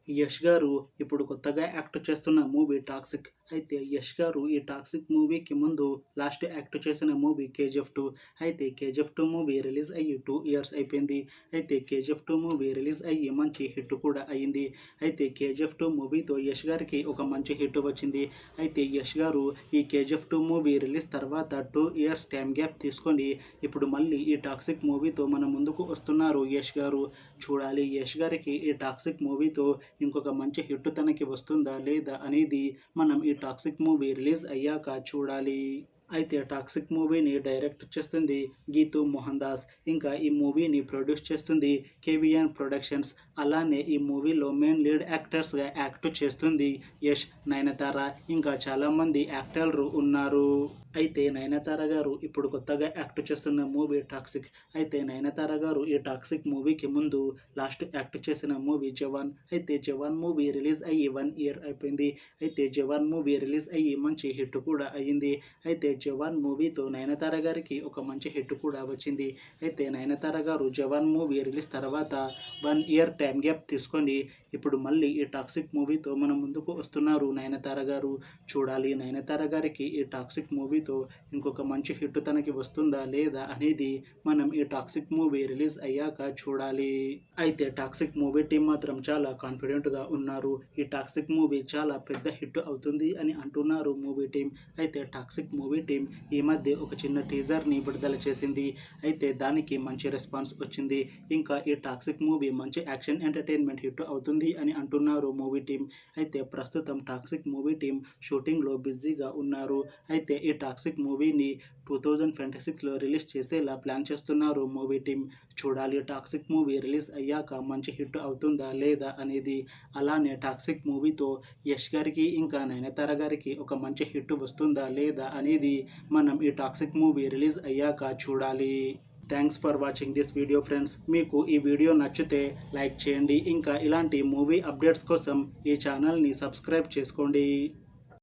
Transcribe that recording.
యష్ గారు ఇప్పుడు కొత్తగా యాక్ట్ చేస్తున్న మూవీ 'టాక్సిక్'. అయితే యష్ గారు ఈ 'టాక్సిక్' మూవీకి ముందు లాస్ట్ యాక్ట్ చేసిన మూవీ 'కేజీఎఫ్ 2'. అయితే 'కేజీఎఫ్ 2' మూవీ రిలీజ్ అయ్యి 2 ఇయర్స్ అయిపోయింది. అయితే 'కేజీఎఫ్ 2' మూవీ రిలీజ్ అయ్యి మంచి హిట్ కూడా అయ్యింది. అయితే 'కేజీఎఫ్ 2' మూవీతో యష్ గారికి ఒక మంచి హిట్ వచ్చింది. అయితే యష్ గారు ఈ 'కేజీఎఫ్ 2' మూవీ రిలీజ్ తర్వాత 2 ఇయర్స్ టైం గ్యాప్ తీసుకొని ఇప్పుడు మళ్ళీ ఈ 'టాక్సిక్' మూవీతో మన ముందుకు వస్తున్నారు యష్ గారు. చూడాలి యష్ గారికి ఈ 'టాక్సిక్' మూవీతో ఇంకొక మంచి హిట్ తనకి వస్తుందా లేదా అనేది మనం ఈ 'టాక్సిక్' మూవీ రిలీజ్ అయ్యాక చూడాలి. అయితే 'టాక్సిక్' మూవీని డైరెక్ట్ చేస్తుంది గీతూ మోహన్ దాస్. ఇంకా ఈ మూవీని ప్రొడ్యూస్ చేస్తుంది కేవీఎన్ ప్రొడక్షన్స్. అలానే ఈ మూవీలో మెయిన్ లీడ్ యాక్టర్స్గా యాక్ట్ చేస్తుంది యష్, నయనతార, ఇంకా చాలామంది యాక్టర్లు ఉన్నారు. అయితే నయనతార గారు ఇప్పుడు కొత్తగా యాక్ట్ చేస్తున్న మూవీ 'టాక్సిక్'. అయితే నయనతార గారు ఈ 'టాక్సిక్' మూవీకి ముందు లాస్ట్ యాక్ట్ చేసిన మూవీ 'జవాన్'. అయితే 'జవాన్' మూవీ రిలీజ్ అయ్యి 1 ఇయర్ అయిపోయింది. అయితే 'జవాన్' మూవీ రిలీజ్ అయ్యి మంచి హిట్ కూడా అయ్యింది. అయితే 'జవాన్' మూవీతో నయనతార గారికి ఒక మంచి హిట్ కూడా వచ్చింది. అయితే నయనతార గారు 'జవాన్' మూవీ రిలీజ్ తర్వాత 1 ఇయర్ టైం గ్యాప్ తీసుకొని ఇప్పుడు మళ్ళీ ఈ 'టాక్సిక్' మూవీతో మన ముందుకు వస్తున్నారు నయనతార గారు. చూడాలి నయనతార గారికి ఈ 'టాక్సిక్' మూవీతో ఇంకొక మంచి హిట్ తనకి వస్తుందా లేదా అనేది మనం ఈ 'టాక్సిక్' మూవీ రిలీజ్ అయ్యాక చూడాలి. అయితే 'టాక్సిక్' మూవీ టీం మాత్రం చాలా కాన్ఫిడెంట్గా ఉన్నారు. ఈ 'టాక్సిక్' మూవీ చాలా పెద్ద హిట్ అవుతుంది అని అంటున్నారు మూవీ టీం. అయితే 'టాక్సిక్' మూవీ టీం ఈ మధ్య ఒక చిన్న టీజర్ని విడుదల చేసింది. అయితే దానికి మంచి రెస్పాన్స్ వచ్చింది. ఇంకా ఈ 'టాక్సిక్' మూవీ మంచి యాక్షన్ ఎంటర్టైన్మెంట్ హిట్ అవుతుంది అని అంటున్నారు మూవీ టీం. అయితే ప్రస్తుతం 'టాక్సిక్' మూవీ టీం షూటింగ్లో బిజీగా ఉన్నారు. అయితే ఈ 'టాక్సిక్' మూవీని 2026లో రిలీజ్ చేసేలా ప్లాన్ చేస్తున్నారు మూవీ టీం. చూడాలి 'టాక్సిక్' మూవీ రిలీజ్ అయ్యాక మంచి హిట్ అవుతుందా లేదా అనేది. అలానే 'టాక్సిక్' మూవీతో యష్ గారికి ఇంకా నయనతార గారికి ఒక మంచి హిట్ వస్తుందా లేదా అనేది మనం ఈ 'టాక్సిక్' మూవీ రిలీజ్ అయ్యాక చూడాలి. Thanks for watching this video friends. మీకు ఈ వీడియో నచ్చితే లైక్ చేయండి. ఇంకా ఇలాంటి మూవీ అప్డేట్స్ కోసం ఈ ఛానల్ని సబ్స్క్రైబ్ చేసుకోండి.